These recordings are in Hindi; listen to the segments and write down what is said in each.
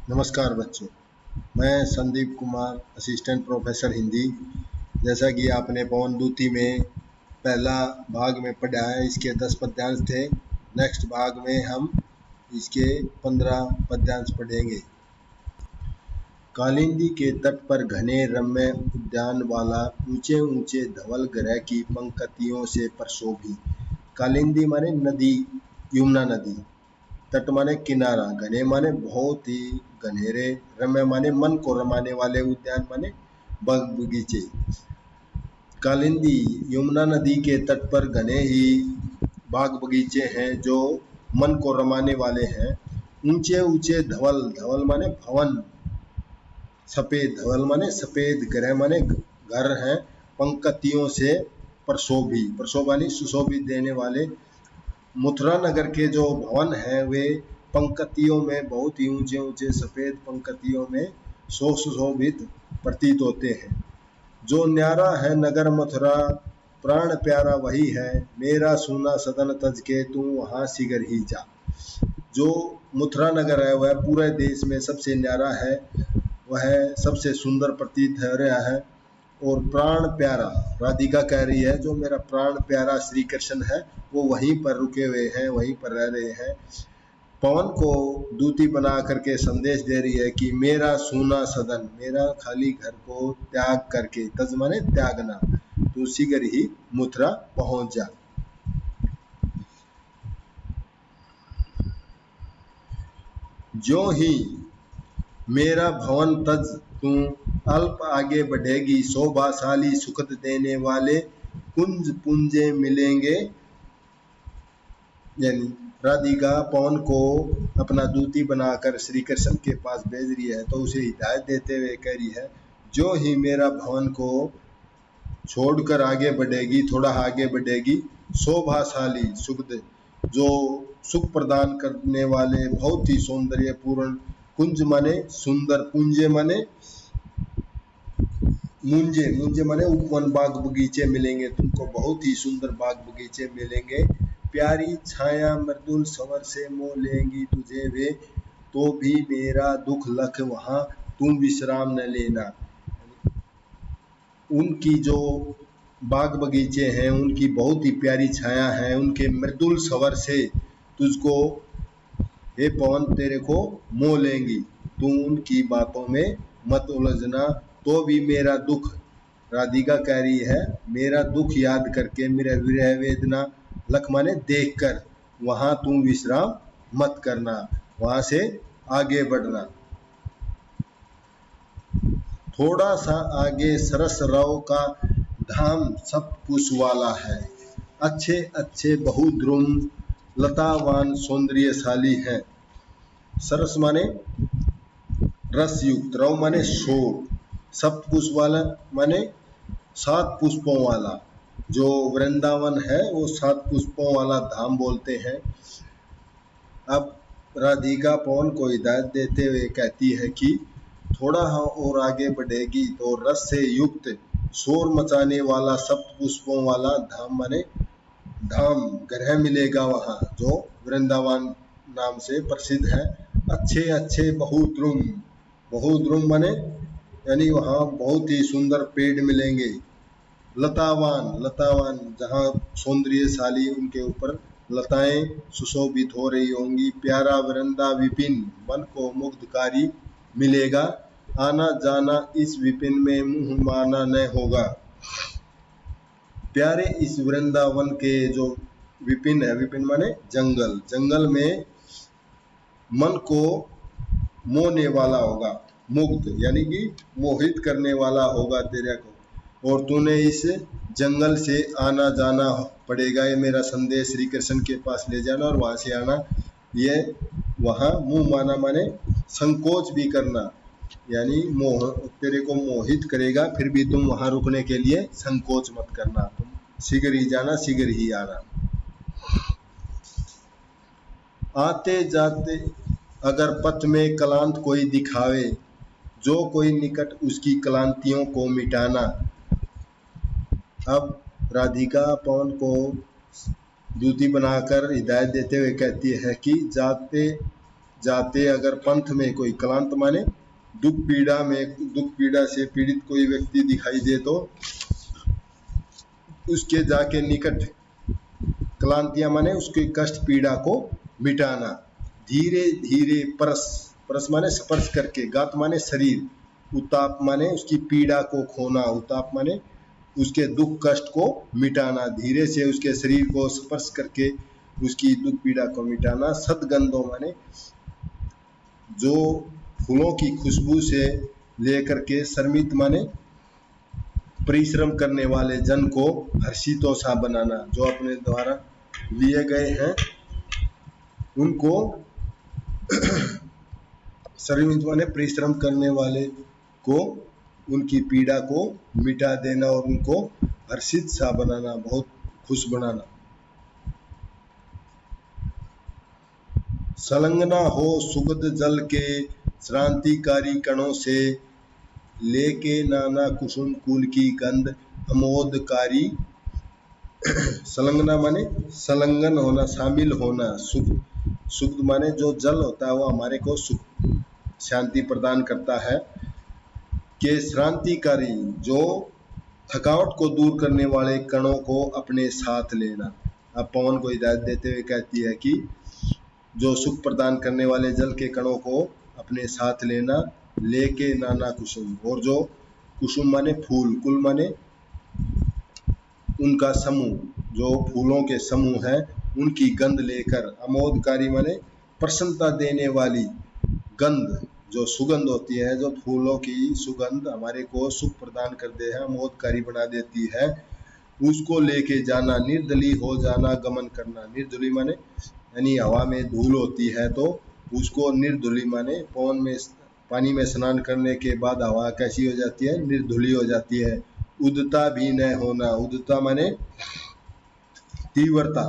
नमस्कार बच्चों, मैं संदीप कुमार, असिस्टेंट प्रोफेसर हिंदी। जैसा कि आपने पवन दूती में पहला भाग में पढ़ा है, इसके 10 पद्यांश थे। नेक्स्ट भाग में हम इसके 15 पद्यांश पढ़ेंगे। कालिंदी के तट पर घने रम्य उद्यान वाला, ऊंचे ऊंचे धवल ग्रह की पंक्तियों से प्रशोभी। कालिंदी माने नदी, यमुना नदी। तट माने किनारा, घने माने बहुत ही घनेरे, रम्य माने मन को रमाने वाले, उद्यान माने बाग बगीचे। कालिंदी यमुना नदी के तट पर घने ही बाग बगीचे हैं जो मन को रमाने वाले हैं। ऊंचे ऊंचे धवल, धवल माने भवन, सफेद, धवल माने सफेद, ग्रह माने घर हैं, पंक्तियों से प्रशोभी, प्रशोभानी सुशोभित देने वाले। मथुरा नगर के जो भवन हैं वे पंक्तियों में बहुत ही ऊंचे ऊंचे सफेद पंक्तियों में सुशोभित प्रतीत होते हैं। जो न्यारा है नगर मथुरा, प्राण प्यारा वही है, मेरा सूना सदन तज के तू वहां शीघ्र ही जा। जो मथुरा नगर है वह पूरे देश में सबसे न्यारा है, वह सबसे सुंदर प्रतीत हो रहा है। और प्राण प्यारा, राधिका कह रही है जो मेरा प्राण प्यारा श्री कृष्ण है वो वहीं पर रुके हुए हैं, वहीं पर रह रहे हैं। पवन को दूती बना करके संदेश दे रही है कि मेरा सूना सदन, मेरा खाली घर को त्याग करके, तज माने त्यागना, तो शीघ्र ही मथुरा पहुंच जा। जो ही मेरा भवन तज तू अल्प आगे बढ़ेगी, शोभाशाली सुखद देने वाले कुंज पुंजे मिलेंगे। यानी राधिका पवन को अपना दूती बनाकर श्री कृष्ण के पास भेज रही है, तो उसे हिदायत देते हुए कह रही है, जो ही मेरा भवन को छोड़कर आगे बढ़ेगी, थोड़ा आगे बढ़ेगी, शोभाशाली सुखद, जो सुख प्रदान करने वाले बहुत ही सौंदर्यपूर्ण, कुंज माने सुंदर, पुंजे माने मुंजे, मुंजे माने उपवन, बाग बगीचे मिलेंगे तुमको, बहुत ही सुंदर बाग बगीचे मिलेंगे। प्यारी छाया मृदुल संवर से मोह लेंगी तुझे वे, तो भी मेरा दुख लख वहां तुम विश्राम न लेना। उनकी जो बाग बगीचे हैं उनकी बहुत ही प्यारी छाया है, उनके मृदुल स्वर से तुझको हे पवन तेरे को मोह लेंगी, तू उनकी बातों में मत उलझना, तो भी मेरा दुख, राधिका कह रही है, मेरा दुख याद करके, मेरा विरह वेदना लख माने देख कर वहां तुम विश्राम मत करना, वहां से आगे बढ़ना। थोड़ा सा आगे सरस राव का धाम सब कुश वाला है, अच्छे अच्छे बहुद्रुम लतावान सौंदर्यशाली है। सरस माने रस युक्त, रव माने शोक, सप्तपुष्प वाला माने 7 पुष्पों वाला। जो वृंदावन है वो 7 पुष्पों वाला धाम बोलते हैं। अब राधिका पवन को हिदायत देते हुए कहती है कि थोड़ा और आगे बढ़ेगी तो रस से युक्त, शोर मचाने वाला, सप्त पुष्पों वाला धाम माने धाम, ग्रह मिलेगा वहां, जो वृंदावन नाम से प्रसिद्ध है। अच्छे अच्छे बहुद्रुम, बहुद्रुम माने यानी वहां बहुत ही सुंदर पेड़ मिलेंगे। लतावान, लतावान जहाँ सौंदर्यशाली, उनके ऊपर लताएं सुशोभित हो रही होंगी। प्यारा वृंदा विपिन, मन को मुग्धकारी मिलेगा, आना जाना इस विपिन में मुंह माना न होगा। प्यारे इस वृंदावन के जो विपिन है, विपिन माने जंगल, जंगल में मन को मोहने वाला होगा, मुग्ध यानी कि मोहित करने वाला होगा तेरे को, और तूने इस जंगल से आना जाना पड़ेगा। ये मेरा संदेश श्री कृष्ण के पास ले जाना और वहां से आना। ये वहां मुंह माना माने संकोच भी करना, यानी मोह, तेरे को मोहित करेगा, फिर भी तुम वहां रुकने के लिए संकोच मत करना, तुम शीघ्र ही जाना, शीघ्र ही आना। आते जाते अगर पथ में कलांत कोई दिखावे, जो कोई निकट उसकी क्लांतियों को मिटाना। अब राधिका पवन को दूती बनाकर हिदायत देते हुए कहती है कि जाते जाते अगर पंथ में कोई क्लांत माने दुख पीड़ा से पीड़ित कोई व्यक्ति दिखाई दे तो उसके जाके निकट, क्लांतियां माने उसके कष्ट पीड़ा को मिटाना, धीरे धीरे परस, परस माने स्पर्श करके, गात माने शरीर, उताप माने उसकी पीड़ा को खोना, उताप माने उसके दुख कष्ट को मिटाना, धीरे से उसके शरीर को स्पर्श करके उसकी दुख पीड़ा को मिटाना। सदगंधो माने जो फूलों की खुशबू से लेकर के, शर्मित माने परिश्रम करने वाले जन को हर्षितों सा बनाना, जो अपने द्वारा लिए गए हैं उनको शर्मित माने परिश्रम करने वाले को उनकी पीड़ा को मिटा देना और उनको हर्षित सा बनाना, बहुत खुश बनाना। संलग्ना हो सुगध जल के श्रांतिकारी कणों से, लेके नाना कुसुम कुल की गंध अमोदकारी। संलग्ना माने संलग्न होना, शामिल होना। सुगध माने जो जल होता है वो हमारे को सुख शांति प्रदान करता है। के श्रांतिकारी, जो थकावट को दूर करने वाले कणों को अपने साथ लेना। अब पवन को हिदायत देते हुए कहती है कि जो सुख प्रदान करने वाले जल के कणों को अपने साथ लेना, लेके नाना कुसुम, और जो कुसुम माने फूल, कुल माने उनका समूह, जो फूलों के समूह है उनकी गंध लेकर, अमोदकारी माने प्रसन्नता देने वाली गंध, जो सुगंध होती है, जो फूलों की सुगंध हमारे को सुख प्रदान करते हैं, अमोदकारी बना देती है, उसको लेके जाना। निर्दली हो जाना, गमन करना। निर्दली माने यानी हवा में धूल होती है तो उसको निर्धुली माने पवन में, पानी में स्नान करने के बाद हवा कैसी हो जाती है, निर्धुली हो जाती है। उदता भी न होना, उदता माने तीव्रता,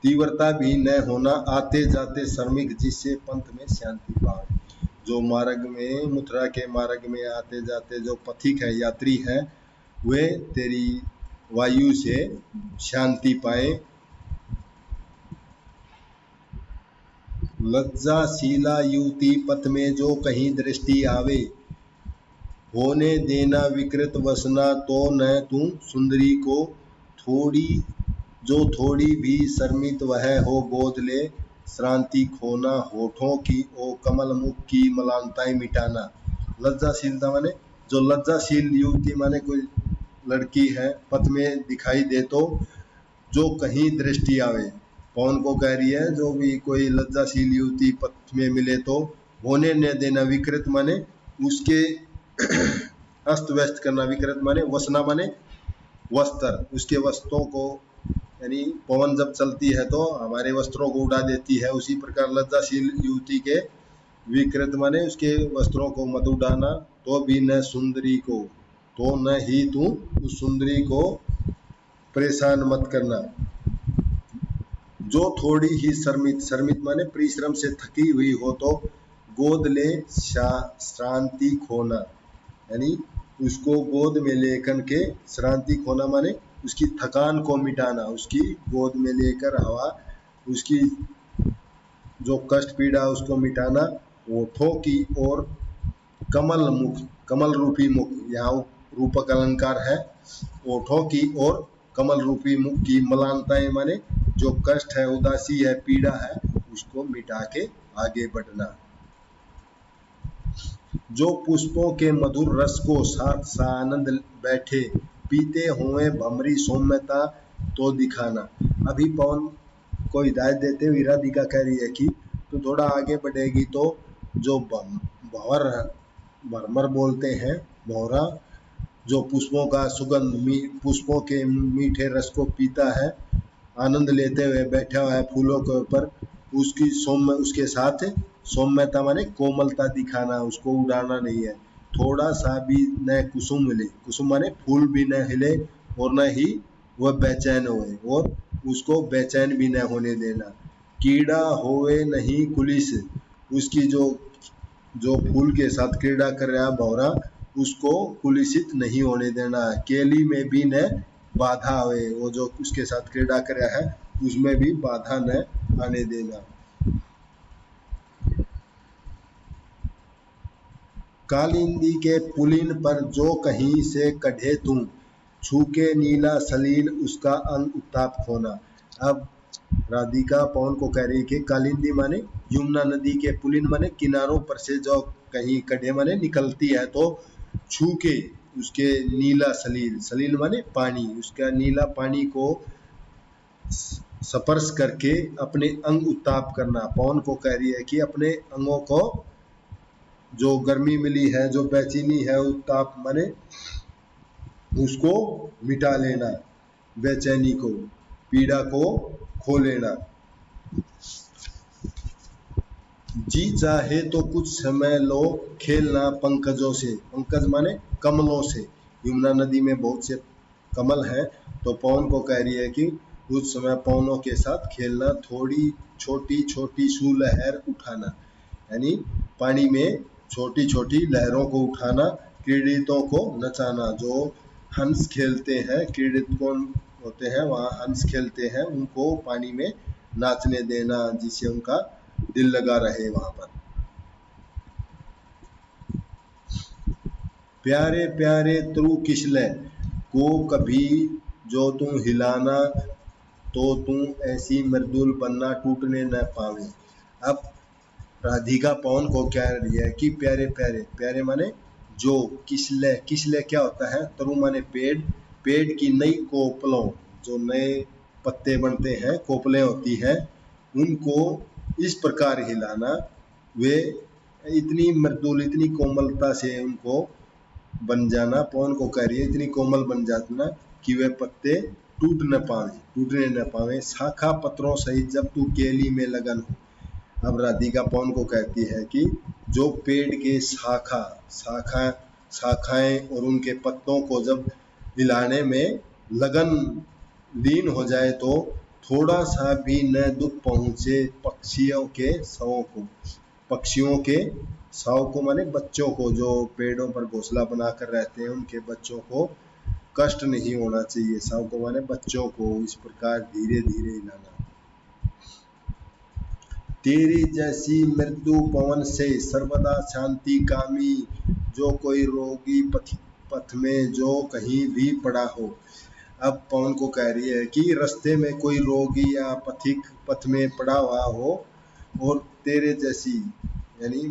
तीव्रता भी न होना। आते जाते श्रमिक जिससे पंथ में शांति पाए, जो मार्ग में, मथुरा के मार्ग में आते जाते जो पथिक है, यात्री है, वे तेरी वायु से शांति पाए। लज्जाशीला युवती पथ में जो कहीं दृष्टि आवे, होने देना विकृत वसना तो न तू सुंदरी को। थोड़ी जो थोड़ी भी शर्मित वह हो गोद ले, श्रांति खोना होठों की ओ कमल मुख की मलानताएं मिटाना। लज्जाशीलता माने जो लज्जाशील युवती माने कोई लड़की है पथ में दिखाई दे तो जो कहीं दृष्टि आवे, पवन को कह रही है जो भी कोई लज्जाशील युवती पथ में मिले तो होने न देना। विकृत माने उसके अस्त व्यस्त करना, विकृत माने वसना माने वस्त्र, उसके वस्त्रों को, यानी पवन जब चलती है तो हमारे वस्त्रों को उड़ा देती है, उसी प्रकार लज्जाशील युवती के विकृत माने उसके वस्त्रों को मत उड़ाना। तो भी न सुंदरी को, तो न ही तू उस सुंदरी को परेशान मत करना। जो थोड़ी ही शर्मित, शर्मित माने परिश्रम से थकी हुई हो तो गोद ले श्रांति खोना, यानी उसको गोद में लेकर के श्रांति खोना माने उसकी थकान को मिटाना, उसकी गोद में लेकर हवा उसकी जो कष्ट पीड़ा उसको मिटाना। होठों की ओर कमल मुख, कमल रूपी मुख, यहाँ रूपक अलंकार है। होठों की ओर कमल रूपी मुख की मलानताएं माने जो कष्ट है, उदासी है, पीड़ा है, उसको मिटा के आगे बढ़ना। जो पुष्पों के मधुर रस को साथ सानंद बैठे, पीते हुए भमरी सौम्यता तो दिखाना। अभी पवन को हिदायत देते हुए राधिका कह रही है कि तो थोड़ा आगे बढ़ेगी तो जो भंवर भरमर बोलते हैं, भौरा, जो पुष्पों का सुगंध, पुष्पों के मीठे रस को पीता है, आनंद लेते हुए बैठा हुआ है फूलों के ऊपर, उसकी सौम्य, उसके साथ सौम्यता माने कोमलता दिखाना, उसको उड़ाना नहीं है। थोड़ा सा भी न कुसुम हिले, कुसुम माने फूल भी न हिले और न ही वह बेचैन होए, और उसको बेचैन भी न होने देना। कीड़ा होवे नहीं कुलिस, उसकी जो फूल के साथ क्रीड़ा कर रहा भौरा, उसको कुलिसित नहीं होने देना। केली में भी न बाधा आवे, वो जो उसके साथ क्रीड़ा कर रहा है उसमें भी बाधा न आने देना। कालिंदी के पुलिन पर जो कहीं से कढ़े तुम, छूके नीला सलील उसका अंग उत्ताप खोना। अब राधिका पवन को कह रही कि कालिंदी माने यमुना नदी के पुलिन माने किनारों पर से जो कहीं कढ़े माने निकलती है, तो छू के उसके नीला सलील, सलील माने पानी, उसका नीला पानी को स्पर्श करके अपने अंग उत्ताप करना। पवन को कह रही है कि अपने अंगों को जो गर्मी मिली है, जो बेचैनी है, उत्ताप माने उसको मिटा लेना, बेचैनी को, पीड़ा को खो लेना। जी चाहे तो कुछ समय लो खेलना पंकजों से, पंकज माने कमलों से, यमुना नदी में बहुत से कमल हैं, तो पवन को कह रही है कि कुछ समय पवनों के साथ खेलना, थोड़ी छोटी छोटी लहर उठाना, यानी पानी में छोटी छोटी लहरों को उठाना, क्रीड़ितों को नचाना। जो हंस खेलते हैं, क्रीड़ित कौन होते हैं, वहाँ हंस खेलते हैं, उनको पानी में नाचने देना, जिससे उनका दिल लगा रहे वहां पर। प्यारे प्यारे त्रु किसले को कभी जो तुम हिलाना, तो तुम ऐसी मृदुल बनना टूटने न पावे। अब राधिका पवन को कह रही है कि प्यारे प्यारे, प्यारे माने जो, किसले, किसले क्या होता है, तरु माने पेड़, पेड़ की नई कोपलों, जो नए पत्ते बनते हैं, कोपलें होती हैं, उनको इस प्रकार हिलाना, वे इतनी मृदुल, इतनी कोमलता से उनको बन जाना। पवन को कह रही है इतनी कोमल बन जाना कि वे पत्ते टूट न पावे, टूटने न पावे, शाखा पत्रों सहित जब तू केली में लगन हो। अब राधिका पवन को कहती है कि जो पेड़ के शाखाएं और उनके पत्तों को जब हिलाने में लगन लीन हो जाए, तो थोड़ा सा भी न दुख पहुंचे पक्षियों के शवों को, पक्षियों के शव को माने बच्चों को, जो पेड़ों पर घोंसला बनाकर रहते हैं, उनके बच्चों को कष्ट नहीं होना चाहिए, शव को माने बच्चों को, इस प्रकार धीरे धीरे हिलाना। तेरी जैसी मृदु पवन से सर्वदा शांति कामी, जो कोई रोगी पथ में जो कहीं भी पड़ा हो। अब पवन को कह रही है कि रास्ते में कोई रोगी या पथिक पथ में पड़ा हुआ हो, और तेरे जैसी, यानी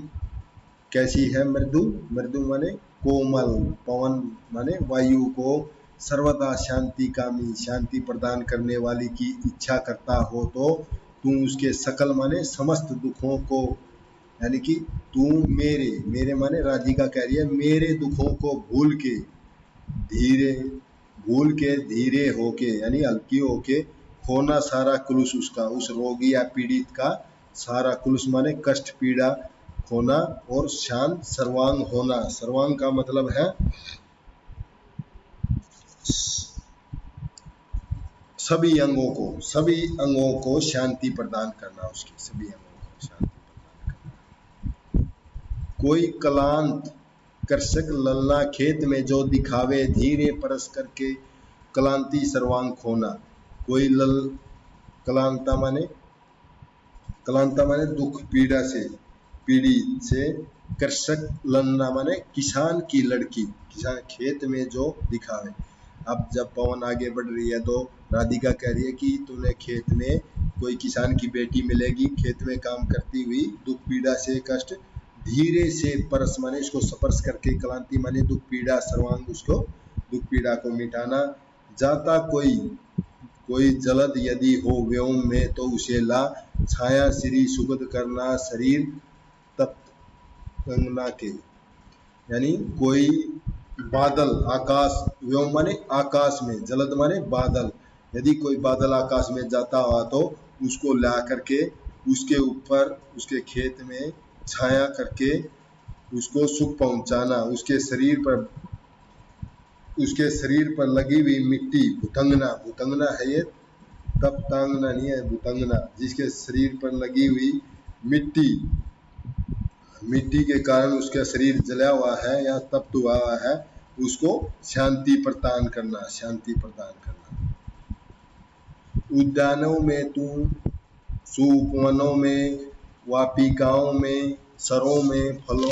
कैसी है मृदु, मृदु माने कोमल, पवन माने वायु को, सर्वदा शांति कामी, शांति प्रदान करने वाली की इच्छा करता हो, तो तू उसके सकल माने समस्त दुखों को, यानी कि तू मेरे, मेरे माने राधिका कह रही है, मेरे दुखों को भूल के धीरे होके, यानी हल्की होके खोना सारा क्लुष उसका, उस रोगी या पीड़ित का सारा क्लुष माने कष्ट पीड़ा खोना, और शांत सर्वांग होना। सर्वांग का मतलब है सभी अंगों को शांति प्रदान करना, उसके सभी अंगों को शांति प्रदान करना। कोई कलांत कृषक ललना खेत में जो दिखावे, धीरे परस करके कलांती सर्वांग खोना। कोई कलांता माने दुख पीड़ा से पीड़ित से, कृषक ललना माने किसान की लड़की, किसान खेत में जो दिखावे। अब जब पवन आगे बढ़ रही है, तो राधिका कह रही है कि तूने खेत में कोई किसान की बेटी मिलेगी, खेत में काम करती हुई, दुख पीड़ा से कष्ट धीरे से परस माने इसको स्पर्श करके, क्लांति माने दुख पीड़ा, सर्वांग उसको दुख पीड़ा को मिटाना। जाता कोई जलद यदि हो व्योम में, तो उसे ला छाया श्री सुगध करना, शरीर तप्त कंगना के, यानी कोई बादल, आकाश, व्योम माने आकाश में, जलद माने बादल, यदि कोई बादल आकाश में जाता हुआ, तो उसको ला करके उसके ऊपर, उसके खेत में छाया करके उसको सुख पहुंचाना। उसके शरीर पर लगी हुई मिट्टी, भुतंगना है ये, तप्तांगना नहीं है, भुतंगना, जिसके शरीर पर लगी हुई मिट्टी के कारण उसका शरीर जला हुआ है या तप्त हुआ है, उसको शांति प्रदान करना, शांति प्रदान करना। उद्यानों में तू, सुपवनों में, वाटिकाओं में, सरों में फलों